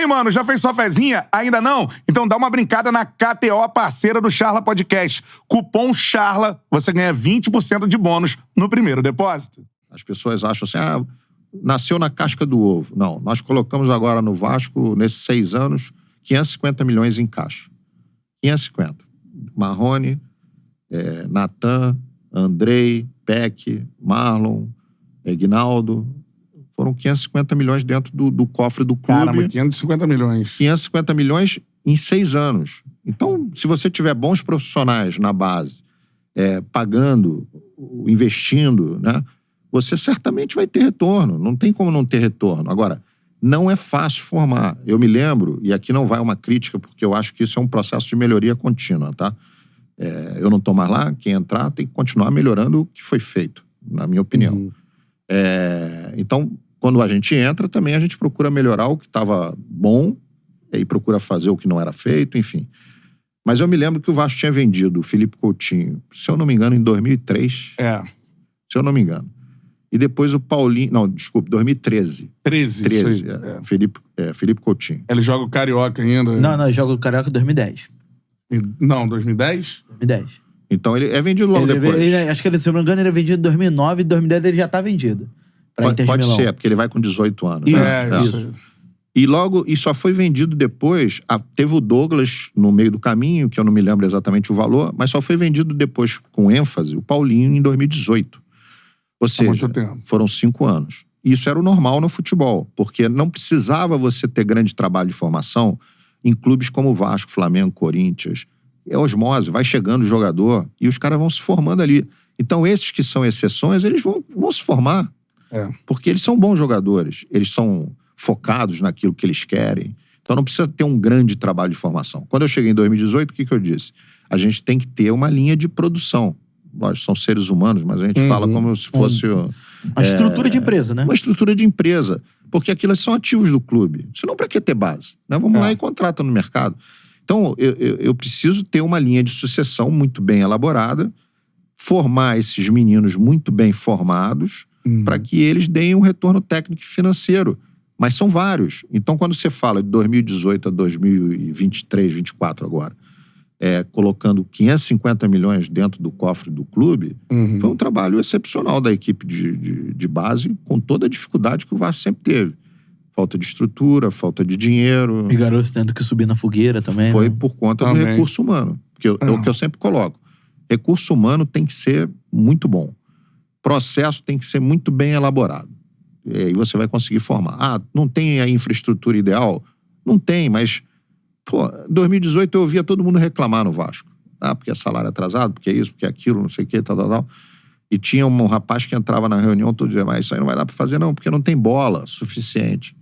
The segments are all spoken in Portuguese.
aí, mano, já fez sua fezinha? Ainda não? Então dá uma brincada na KTO, parceira do Charla Podcast. Cupom CHARLA, você ganha 20% de bônus no primeiro depósito. As pessoas acham assim, nasceu na casca do ovo. Não, nós colocamos agora no Vasco, nesses 6 anos, 550 milhões em caixa. 550. Marrone, Natan, Andrei, Peck, Marlon, Ignaldo. Foram 550 milhões dentro do cofre do clube. Caramba, 550 milhões. 550 milhões em 6 anos. Então, se você tiver bons profissionais na base, pagando, investindo, né, você certamente vai ter retorno. Não tem como não ter retorno. Agora, não é fácil formar. Eu me lembro, e aqui não vai uma crítica, porque eu acho que isso é um processo de melhoria contínua, tá? Eu não estou mais lá, quem entrar tem que continuar melhorando o que foi feito, na minha opinião. Então, quando a gente entra, também a gente procura melhorar o que estava bom e procura fazer o que não era feito, enfim. Mas eu me lembro que o Vasco tinha vendido o Felipe Coutinho, se eu não me engano, em 2003. Se eu não me engano. E depois o Paulinho... Não, desculpe, 2013. 13, isso aí. Felipe Coutinho. Ele joga o Carioca ainda? Não, ele joga o Carioca em 2010. Não, 2010? 2010. Então ele é vendido logo depois. Acho que, se eu não me engano, ele é vendido em 2009 e em 2010 ele já tá vendido. Pode ser, porque ele vai com 18 anos. Isso. E só foi vendido depois. Teve o Douglas no meio do caminho, que eu não me lembro exatamente o valor, mas só foi vendido depois, com ênfase, o Paulinho em 2018. Ou seja, foram 5 anos. Isso era o normal no futebol, porque não precisava você ter grande trabalho de formação em clubes como Vasco, Flamengo, Corinthians. É osmose, vai chegando o jogador e os caras vão se formando ali. Então, esses que são exceções, eles vão se formar. Porque eles são bons jogadores, eles são focados naquilo que eles querem. Então, não precisa ter um grande trabalho de formação. Quando eu cheguei em 2018, o que eu disse? A gente tem que ter uma linha de produção. Lógico, são seres humanos, mas a gente fala como se fosse... Uma estrutura de empresa, né? Uma estrutura de empresa. Porque aquilo são ativos do clube. Senão, para que ter base? Né? Vamos lá e contrata no mercado. Então, eu preciso ter uma linha de sucessão muito bem elaborada, formar esses meninos muito bem formados, para que eles deem um retorno técnico e financeiro. Mas são vários. Então, quando você fala de 2018 a 2023, 2024 agora, colocando 550 milhões dentro do cofre do clube, foi um trabalho excepcional da equipe de base, com toda a dificuldade que o Vasco sempre teve. Falta de estrutura, falta de dinheiro. E garotos tendo que subir na fogueira também. Foi por conta do recurso humano. Porque é o que eu sempre coloco. Recurso humano tem que ser muito bom. Processo tem que ser muito bem elaborado. E aí você vai conseguir formar. Não tem a infraestrutura ideal? Não tem, mas... Pô, 2018 eu ouvia todo mundo reclamar no Vasco. Porque é salário atrasado, porque é isso, porque é aquilo, não sei o quê, tal. E tinha um rapaz que entrava na reunião todo dia, mas isso aí não vai dar pra fazer não, porque não tem bola suficiente.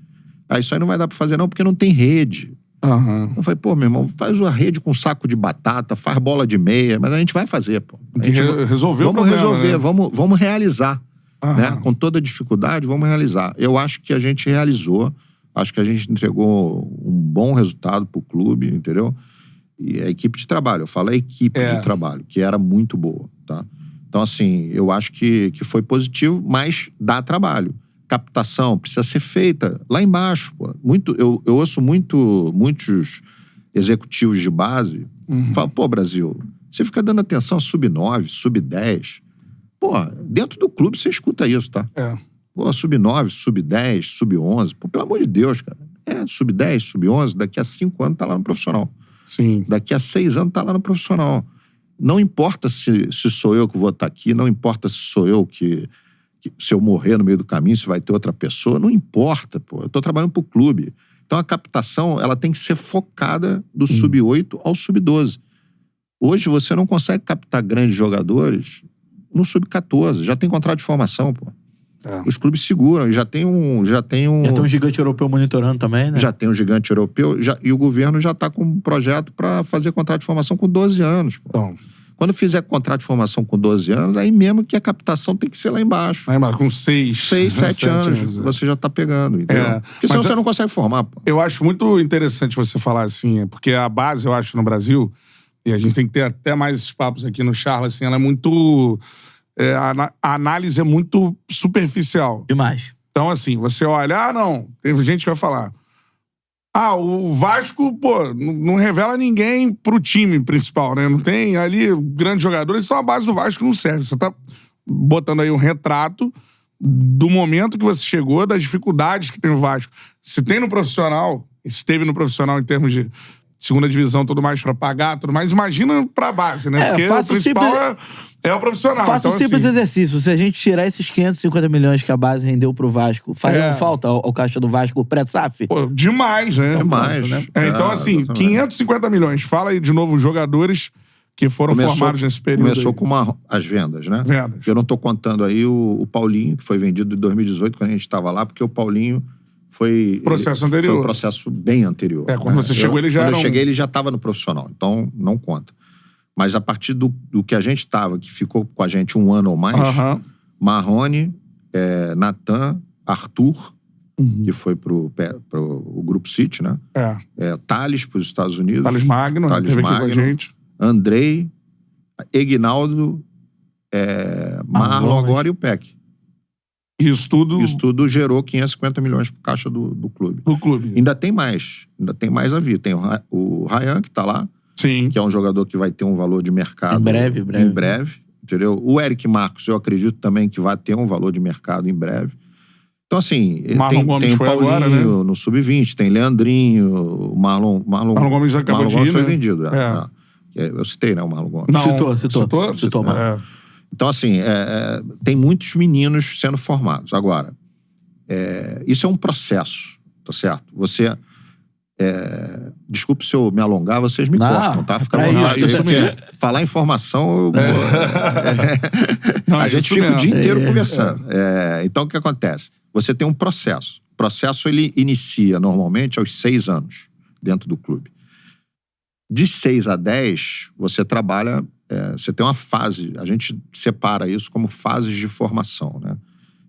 Isso aí não vai dar pra fazer não, porque não tem rede. Eu falei, meu irmão, faz uma rede com saco de batata, faz bola de meia, mas a gente vai fazer, pô. Resolver o problema, vamos resolver, né? vamos realizar. Né? Com toda dificuldade, vamos realizar. Eu acho que a gente realizou, acho que a gente entregou um bom resultado pro clube, entendeu? E a equipe de trabalho, eu falo a equipe de trabalho, que era muito boa, tá? Então, assim, eu acho que foi positivo, mas dá trabalho. Captação precisa ser feita lá embaixo, pô. Eu ouço muitos executivos de base falam, Brasil, você fica dando atenção a sub-9, sub-10. Dentro do clube você escuta isso, tá? Sub-9, sub-10, sub-11. Pelo amor de Deus, cara. Sub-10, sub-11, daqui a 5 anos tá lá no profissional. Sim. Daqui a 6 anos tá lá no profissional. Não importa se sou eu que vou estar aqui, não importa se sou eu que se eu morrer no meio do caminho, se vai ter outra pessoa, não importa, pô. Eu tô trabalhando pro clube. Então a captação, ela tem que ser focada do sub-8 ao sub-12. Hoje você não consegue captar grandes jogadores no sub-14. Já tem contrato de formação, pô. Os clubes seguram. Já tem um gigante europeu monitorando também, né? Já tem um gigante europeu. E o governo já tá com um projeto para fazer contrato de formação com 12 anos, pô. Então, quando fizer contrato de formação com 12 anos, aí mesmo que a captação tem que ser lá embaixo. Com 6, 7 anos, você já tá pegando, entendeu? Porque senão você não consegue formar, pô. Eu acho muito interessante você falar assim, porque a base, eu acho, no Brasil, e a gente tem que ter até mais esses papos aqui no Charla, assim, ela é muito... a análise é muito superficial. Demais. Então, assim, você olha, não, tem gente que vai falar, O Vasco, pô, não revela ninguém pro time principal, né? Não tem ali grandes jogadores, então a base do Vasco não serve. Você tá botando aí um retrato do momento que você chegou, das dificuldades que tem o Vasco. Se tem no profissional, se teve no profissional em termos de segunda divisão, tudo mais pra pagar, tudo mais, imagina pra base, né? Porque o principal é o profissional. Faça então, um simples assim, exercício. Se a gente tirar esses 550 milhões que a base rendeu pro Vasco, faria falta ao caixa do Vasco pré-SAF? Pô, demais, né? Demais. Né? Então, assim, exatamente. 550 milhões. Fala aí de novo os jogadores que foram formados nesse período. Começou aí. com as vendas, né? Vendas. Eu não tô contando aí o Paulinho, que foi vendido em 2018, quando a gente estava lá, porque o Paulinho foi... Processo anterior. Foi um processo bem anterior. Quando você chegou, ele já Quando era eu cheguei, ele já estava no profissional, então não conta. Mas a partir do que a gente estava, que ficou com a gente um ano ou mais, Marrone, Natan, Arthur, que foi pro Grupo City, né? Thales para os Estados Unidos. Thales Magno, teve aqui com a gente. Andrei, Egnaldo, Marlon agora e o Peck. Isso tudo gerou 550 milhões pro caixa do clube. do clube. Ainda tem mais a vir. Tem o Ryan, que tá lá, Sim. que é um jogador que vai ter um valor de mercado Em breve. Entendeu? O Eric Marcos, eu acredito também que vai ter um valor de mercado em breve. Então, assim, Marlon Gomes tem o foi Paulinho agora, né? no Sub-20, tem Leandrinho, o Marlon Gomes acabou de ir, foi né? vendido. Eu citei, né, o Marlon Gomes. Não, Citou. Então, assim, tem muitos meninos sendo formados. Agora, isso é um processo, tá certo? Você... desculpe se eu me alongar, vocês me cortam, tá? Fica à vontade. isso mesmo. Falar informação, a gente fica o dia inteiro conversando. Então, o que acontece? Você tem um processo. O processo, ele inicia, normalmente, aos 6 anos, dentro do clube. De 6 a 10, você trabalha... você tem uma fase, a gente separa isso como fases de formação, né?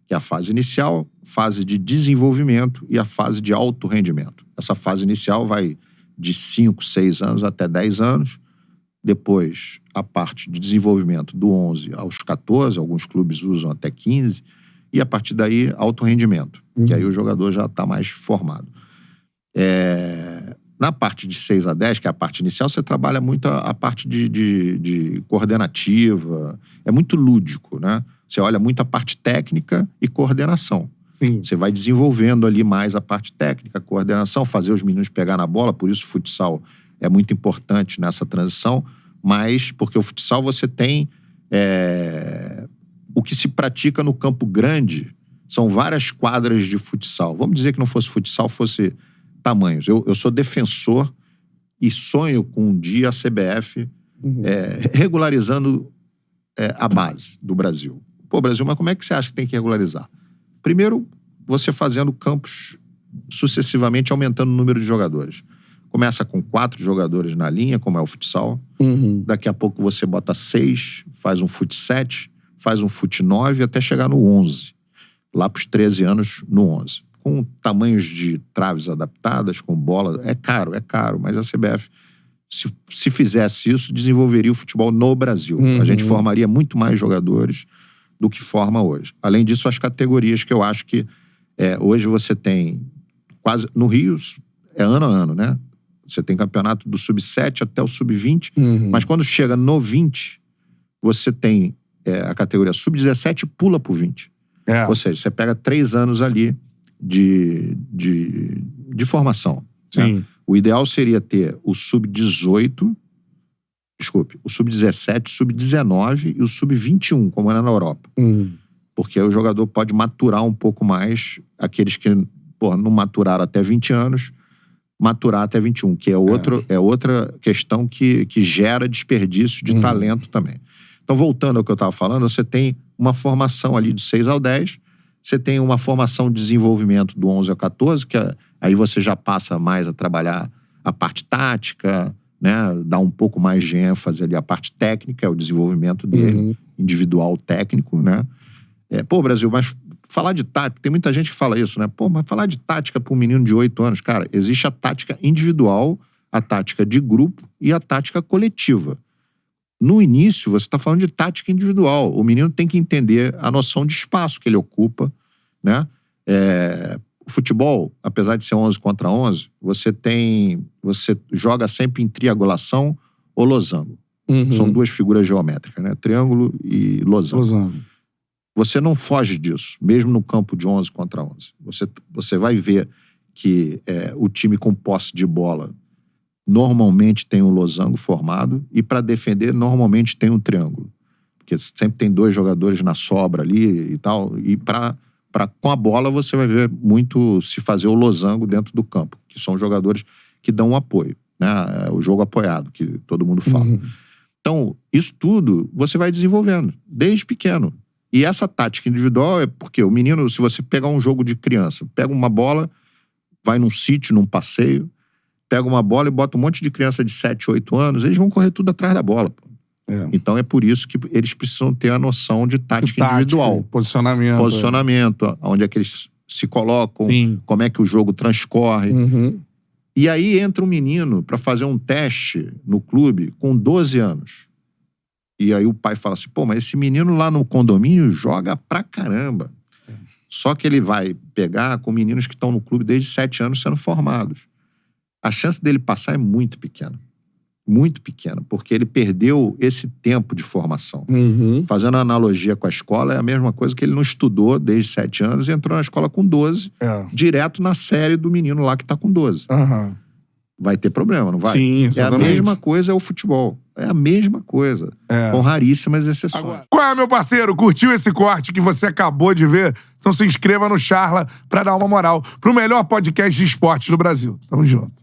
Que é a fase inicial, fase de desenvolvimento e a fase de alto rendimento. Essa fase inicial vai de 5, 6 anos até 10 anos. Depois, a parte de desenvolvimento do 11 aos 14, alguns clubes usam até 15, e a partir daí, alto rendimento, que aí o jogador já está mais formado. Na parte de 6 a 10, que é a parte inicial, você trabalha muito a parte de coordenativa. É muito lúdico, né? Você olha muito a parte técnica e coordenação. Sim. Você vai desenvolvendo ali mais a parte técnica, coordenação, fazer os meninos pegar na bola. Por isso o futsal é muito importante nessa transição. Mas porque o futsal você tem... o que se pratica no Campo Grande são várias quadras de futsal. Vamos dizer que não fosse futsal, fosse... tamanhos. Eu sou defensor e sonho com um dia a CBF regularizando a base do Brasil. Pô, Brasil, mas como é que você acha que tem que regularizar? Primeiro, você fazendo campos sucessivamente aumentando o número de jogadores. Começa com 4 jogadores na linha, como é o futsal. Daqui a pouco você bota 6, faz um fut 7, faz um fut 9 até chegar no 11. Lá pros 13 anos, no 11. Com tamanhos de traves adaptadas, com bola. É caro, mas a CBF, se fizesse isso, desenvolveria o futebol no Brasil. A gente formaria muito mais jogadores do que forma hoje. Além disso, as categorias que eu acho que hoje você tem quase... No Rio, ano a ano, né? Você tem campeonato do Sub-7 até o Sub-20, mas quando chega no 20, você tem a categoria Sub-17 pula pro 20. Ou seja, você pega 3 anos ali de formação. Sim. Né? O ideal seria ter o Sub-18, o Sub-17, o Sub-19 e o Sub-21, como era na Europa. Porque aí o jogador pode maturar um pouco mais, aqueles que não maturaram até 20 anos, maturar até 21, que é outra questão que gera desperdício de talento também. Então, voltando ao que eu estava falando, você tem uma formação ali de 6 ao 10, você tem uma formação de desenvolvimento do 11 ao 14, que aí você já passa mais a trabalhar a parte tática, né? Dá um pouco mais de ênfase ali a parte técnica, é o desenvolvimento dele, individual técnico, né? Brasil, mas falar de tática, tem muita gente que fala isso, né? Mas falar de tática para um menino de 8 anos, cara, existe a tática individual, a tática de grupo e a tática coletiva. No início, você está falando de tática individual. O menino tem que entender a noção de espaço que ele ocupa, né? o futebol, apesar de ser 11 contra 11, você joga sempre em triangulação ou losango. São duas figuras geométricas, né? Triângulo e losango. Você não foge disso, mesmo no campo de 11 contra 11. Você vai ver que o time com posse de bola normalmente tem um losango formado e para defender normalmente tem um triângulo. Porque sempre tem 2 jogadores na sobra ali e tal. E com a bola você vai ver muito se fazer o losango dentro do campo, que são jogadores que dão um apoio, né? O jogo apoiado, que todo mundo fala. Então, isso tudo você vai desenvolvendo, desde pequeno. E essa tática individual é porque o menino, se você pegar um jogo de criança, pega uma bola, vai num sítio, num passeio, pega uma bola e bota um monte de criança de 7, 8 anos, eles vão correr tudo atrás da bola. Pô. Então é por isso que eles precisam ter a noção de tática individual. Posicionamento, onde é que eles se colocam, como é que o jogo transcorre. E aí entra um menino para fazer um teste no clube com 12 anos. E aí o pai fala assim, pô, mas esse menino lá no condomínio joga pra caramba. Só que ele vai pegar com meninos que estão no clube desde 7 anos sendo formados. A chance dele passar é muito pequena. Muito pequena, porque ele perdeu esse tempo de formação. Fazendo analogia com a escola, é a mesma coisa que ele não estudou desde 7 anos e entrou na escola com 12, direto na série do menino lá que tá com 12. Vai ter problema, não vai? Sim, exatamente. É a mesma coisa é o futebol. É a mesma coisa. Com raríssimas exceções. Agora, qual é, meu parceiro? Curtiu esse corte que você acabou de ver? Então se inscreva no Charla pra dar uma moral pro melhor podcast de esportes do Brasil. Tamo junto.